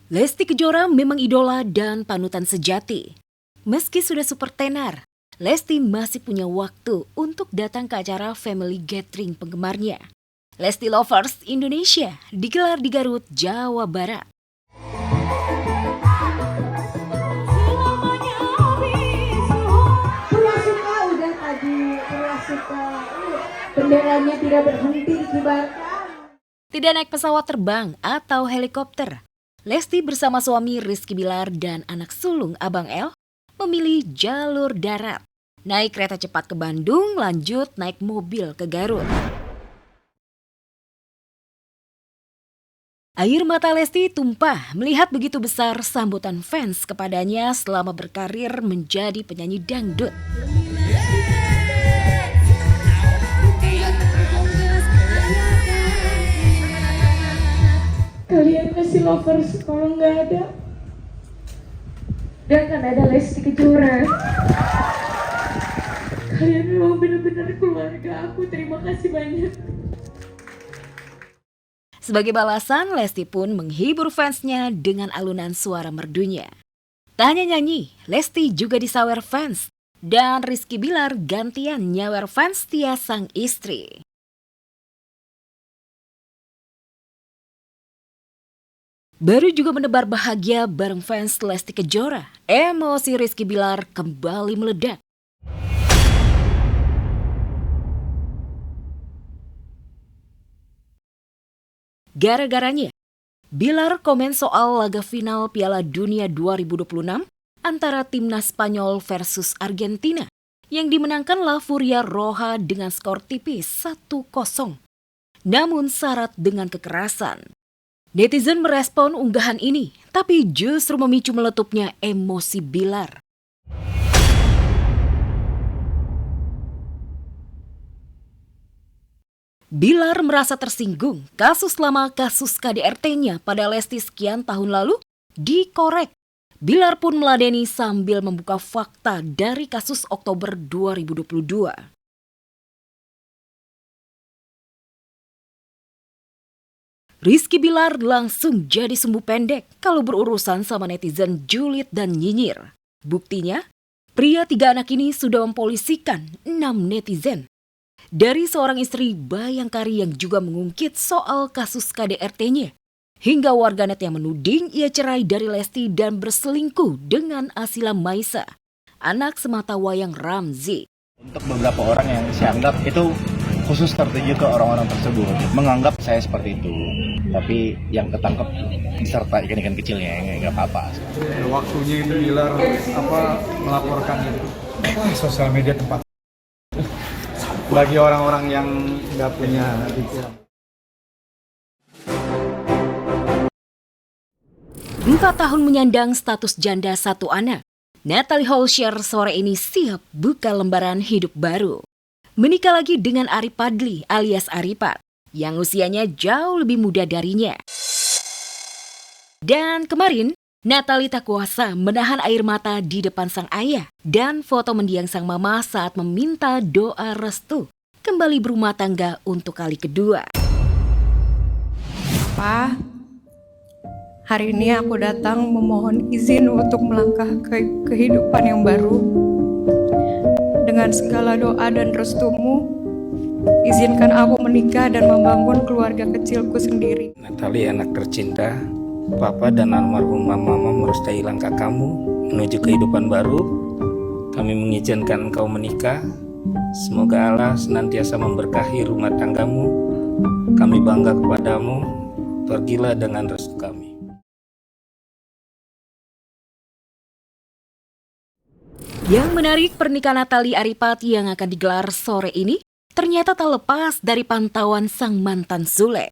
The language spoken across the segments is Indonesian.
Lesti Kejora memang idola dan panutan sejati. Meski sudah super tenar, Lesti masih punya waktu untuk datang ke acara family gathering penggemarnya. Lesti Lovers Indonesia digelar di Garut, Jawa Barat. Benderanya tidak berhenti dikibarkan. Tidak naik pesawat terbang atau helikopter, Lesti bersama suami Rizky Bilar dan anak sulung Abang El memilih jalur darat. Naik kereta cepat ke Bandung, lanjut naik mobil ke Garut. Air mata Lesti tumpah melihat begitu besar sambutan fans kepadanya selama berkarir menjadi penyanyi dangdut. Kalian masih lovers kalau nggak ada. Dan kan ada Lesti Kejora. Kalian memang benar-benar keluarga aku. Terima kasih banyak. Sebagai balasan, Lesti pun menghibur fansnya dengan alunan suara merdunya. Tak hanya nyanyi, Lesti juga disawer fans. Dan Rizky Bilar gantian nyawer fans Tia sang istri. Baru juga menebar bahagia bareng fans Lesti Kejora, emosi Rizky Bilar kembali meledak. Gara-garanya, Bilar komen soal laga final Piala Dunia 2026 antara timnas Spanyol versus Argentina yang dimenangkan La Furia Roja dengan skor tipis 1-0. Namun syarat dengan kekerasan. Netizen merespon unggahan ini, tapi justru memicu meletupnya emosi Bilar. Bilar merasa tersinggung kasus lama kasus KDRT-nya pada Lesti sekian tahun lalu dikorek. Bilar pun meladeni sambil membuka fakta dari kasus Oktober 2022. Rizky Bilar langsung jadi sumbu pendek kalau berurusan sama netizen julid dan nyinyir. Buktinya, pria 3 anak ini sudah mempolisikan 6 netizen. Dari seorang istri Bayangkari yang juga mengungkit soal kasus KDRT-nya, hingga warganet yang menuding ia cerai dari Lesti dan berselingkuh dengan Asila Maisa, anak sematawayang Ramzy. Untuk beberapa orang yang saya anggap itu khusus tertuju ke orang-orang tersebut, menganggap saya seperti itu. Tapi yang ketangkep beserta ikan-ikan kecilnya nggak apa-apa. Waktunya itu Bilar melaporkan itu. Sosial media tempat bagi orang-orang yang nggak punya pikiran. 4 tahun menyandang status janda 1 anak, Natalie Holscher sore ini siap buka lembaran hidup baru. Menikah lagi dengan Ari Padli alias Aripat, yang usianya jauh lebih muda darinya. Dan kemarin, Natalie tak kuasa menahan air mata di depan sang ayah dan foto mendiang sang mama saat meminta doa restu kembali berumah tangga untuk kali kedua. Pa, hari ini aku datang memohon izin untuk melangkah ke kehidupan yang baru. Dengan segala doa dan restumu, izinkan aku menikah dan membangun keluarga kecilku sendiri. Natalie anak tercinta, Papa dan almarhum Mama merestui langkah kamu menuju kehidupan baru. Kami mengizinkan engkau menikah. Semoga Allah senantiasa memberkahi rumah tanggamu. Kami bangga kepadamu. Pergilah dengan restu kami. Yang menarik, pernikahan Natalie Aripat yang akan digelar sore ini ternyata tak lepas dari pantauan sang mantan Sule.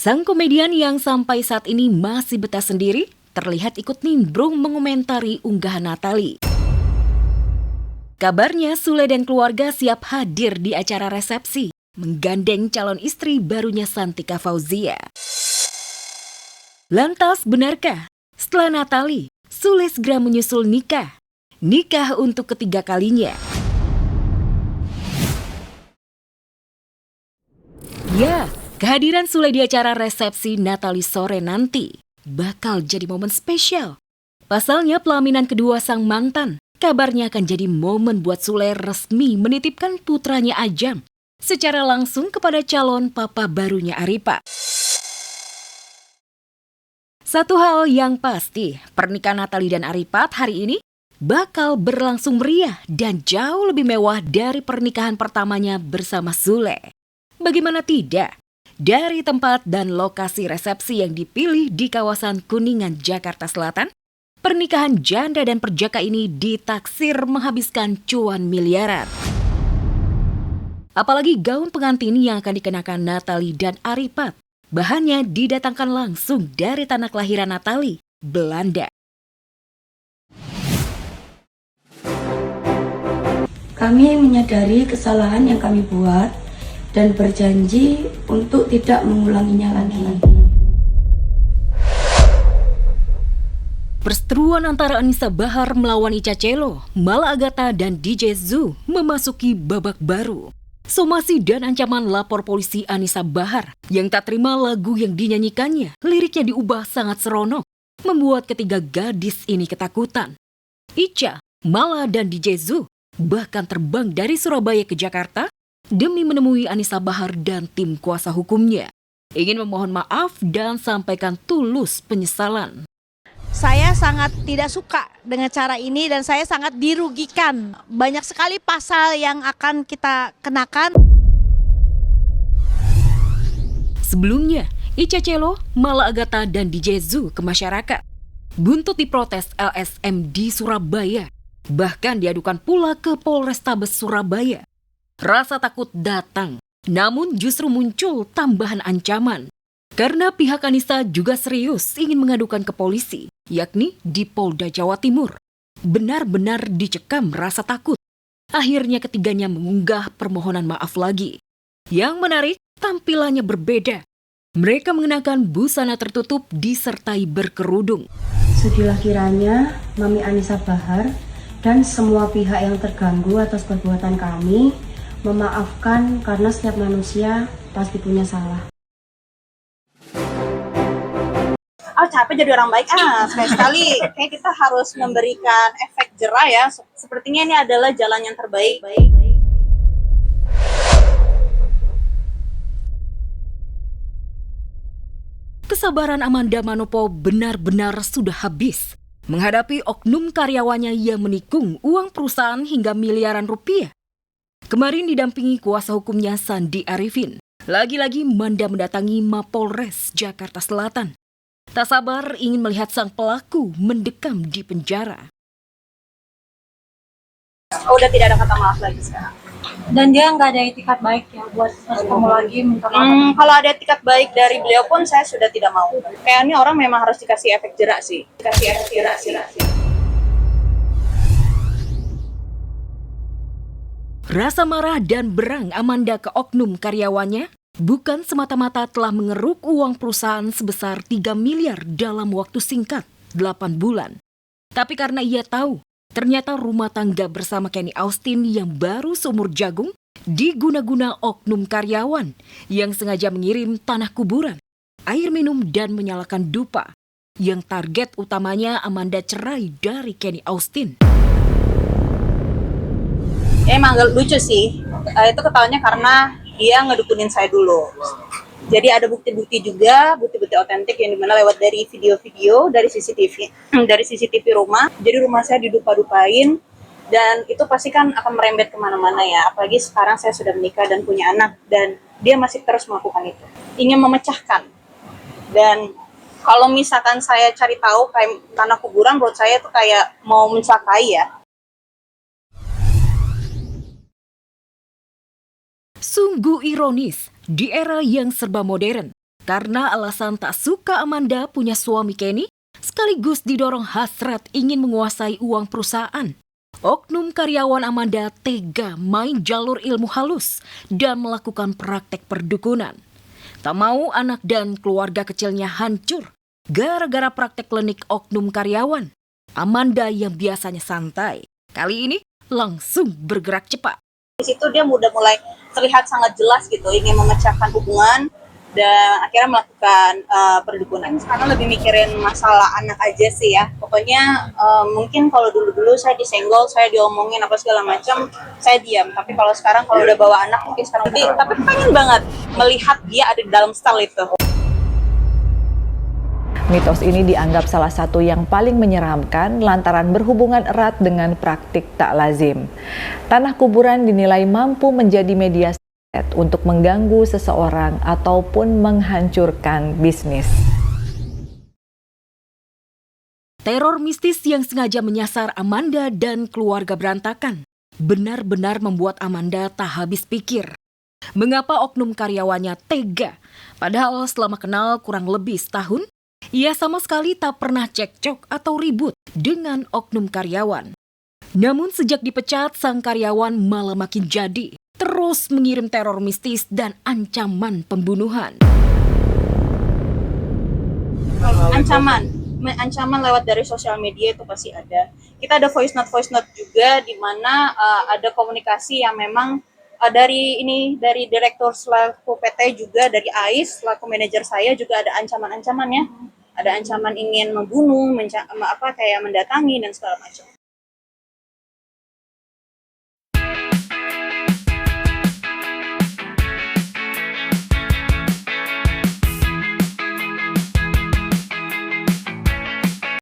Sang komedian yang sampai saat ini masih betah sendiri terlihat ikut nimbrung mengomentari unggahan Natalie. Kabarnya Sule dan keluarga siap hadir di acara resepsi menggandeng calon istri barunya Santika Fauzia. Lantas benarkah setelah Natalie, Sule segera menyusul nikah untuk ketiga kalinya? Ya, Kehadiran Sule di acara resepsi Natali sore nanti bakal jadi momen spesial. Pasalnya pelaminan kedua sang mantan kabarnya akan jadi momen buat Sule resmi menitipkan putranya Ajam secara langsung kepada calon papa barunya Aripa. Satu hal yang pasti, pernikahan Natali dan Aripat hari ini bakal berlangsung meriah dan jauh lebih mewah dari pernikahan pertamanya bersama Sule. Bagaimana tidak? Dari tempat dan lokasi resepsi yang dipilih di kawasan Kuningan, Jakarta Selatan, pernikahan janda dan perjaka ini ditaksir menghabiskan cuan miliaran. Apalagi gaun pengantin yang akan dikenakan Natali dan Aripat, bahannya didatangkan langsung dari tanah kelahiran Natali, Belanda. Kami menyadari kesalahan yang kami buat dan berjanji untuk tidak mengulanginya lagi. Perseteruan antara Anissa Bahar melawan Ica Celo, Mala Agatha dan DJ Zoo memasuki babak baru. Somasi dan ancaman lapor polisi Anissa Bahar yang tak terima lagu yang dinyanyikannya, liriknya diubah sangat seronok, membuat ketiga gadis ini ketakutan. Ica, Mala dan DJ Zoo bahkan terbang dari Surabaya ke Jakarta demi menemui Anissa Bahar dan tim kuasa hukumnya. Ingin memohon maaf dan sampaikan tulus penyesalan. Saya sangat tidak suka dengan cara ini dan saya sangat dirugikan. Banyak sekali pasal yang akan kita kenakan. Sebelumnya, Ica Celo, Mala Agatha dan DJ Zoo ke masyarakat. Buntut diprotes LSM di Surabaya. Bahkan diadukan pula ke Polrestabes Surabaya. Rasa takut datang, namun justru muncul tambahan ancaman. Karena pihak Anissa juga serius ingin mengadukan ke polisi, yakni di Polda Jawa Timur. Benar-benar dicekam rasa takut. Akhirnya ketiganya mengunggah permohonan maaf lagi. Yang menarik, tampilannya berbeda. Mereka mengenakan busana tertutup disertai berkerudung. Sudilah kiranya Mami Anissa Bahar dan semua pihak yang terganggu atas perbuatan kami memaafkan karena setiap manusia pasti punya salah. Capek jadi orang baik. Sekali-sekali kayak kita harus memberikan efek jerah ya. Sepertinya ini adalah jalan yang terbaik. Kesabaran Amanda Manopo benar-benar sudah habis menghadapi oknum karyawannya yang menikung uang perusahaan hingga miliaran rupiah. Kemarin didampingi kuasa hukumnya Sandi Arifin. Lagi-lagi Manda mendatangi Mapolres Jakarta Selatan. Tak sabar ingin melihat sang pelaku mendekam di penjara. Udah tidak ada kata maaf lagi sekarang. Dan dia nggak ada itikat baik ya buat kamu lagi minta maaf. Kalau ada etikat baik dari beliau pun saya sudah tidak mau. Kayaknya orang memang harus dikasih efek jerak sih. Rasa marah dan berang Amanda ke oknum karyawannya bukan semata-mata telah mengeruk uang perusahaan sebesar 3 miliar dalam waktu singkat, 8 bulan. Tapi karena ia tahu, ternyata rumah tangga bersama Kenny Austin yang baru seumur jagung diguna-guna oknum karyawan yang sengaja mengirim tanah kuburan, air minum dan menyalakan dupa. Yang target utamanya Amanda cerai dari Kenny Austin. Emang gak lucu sih. Itu ketawanya karena dia ngedukunin saya dulu. Jadi ada bukti-bukti juga, bukti-bukti otentik yang dimana lewat dari video-video, dari CCTV rumah. Jadi rumah saya didupa-dupain dan itu pasti kan akan merembet kemana-mana ya. Apalagi sekarang saya sudah menikah dan punya anak dan dia masih terus melakukan itu. Ingin memecahkan. Dan kalau misalkan saya cari tahu kayak tanah kuburan, menurut saya itu kayak mau mencelakai ya. Sungguh ironis di era yang serba modern. Karena alasan tak suka Amanda punya suami Kenny, sekaligus didorong hasrat ingin menguasai uang perusahaan. Oknum karyawan Amanda tega main jalur ilmu halus dan melakukan praktek perdukunan. Tak mau anak dan keluarga kecilnya hancur gara-gara praktek klinik oknum karyawan. Amanda yang biasanya santai, kali ini langsung bergerak cepat. Di situ dia udah mulai terlihat sangat jelas gitu, ingin memecahkan hubungan dan akhirnya melakukan perdukunan. Sekarang lebih mikirin masalah anak aja sih ya. Pokoknya mungkin kalau dulu-dulu saya disenggol, saya diomongin apa segala macam, saya diam. Tapi kalau sekarang kalau udah bawa anak mungkin sekarang tapi pengen banget melihat dia ada di dalam style itu. Mitos ini dianggap salah satu yang paling menyeramkan lantaran berhubungan erat dengan praktik tak lazim. Tanah kuburan dinilai mampu menjadi media untuk mengganggu seseorang ataupun menghancurkan bisnis. Teror mistis yang sengaja menyasar Amanda dan keluarga berantakan benar-benar membuat Amanda tak habis pikir. Mengapa oknum karyawannya tega? Padahal selama kenal kurang lebih setahun, ia sama sekali tak pernah cekcok atau ribut dengan oknum karyawan. Namun sejak dipecat, sang karyawan malah makin jadi, terus mengirim teror mistis dan ancaman pembunuhan. Ancaman lewat dari sosial media itu pasti ada. Kita ada voice note juga di mana ada komunikasi yang memang dari direktur selaku PT juga dari AIS selaku manajer saya juga ada ancaman-ancamannya. Ada ancaman ingin membunuh, kayak mendatangi dan segala macam.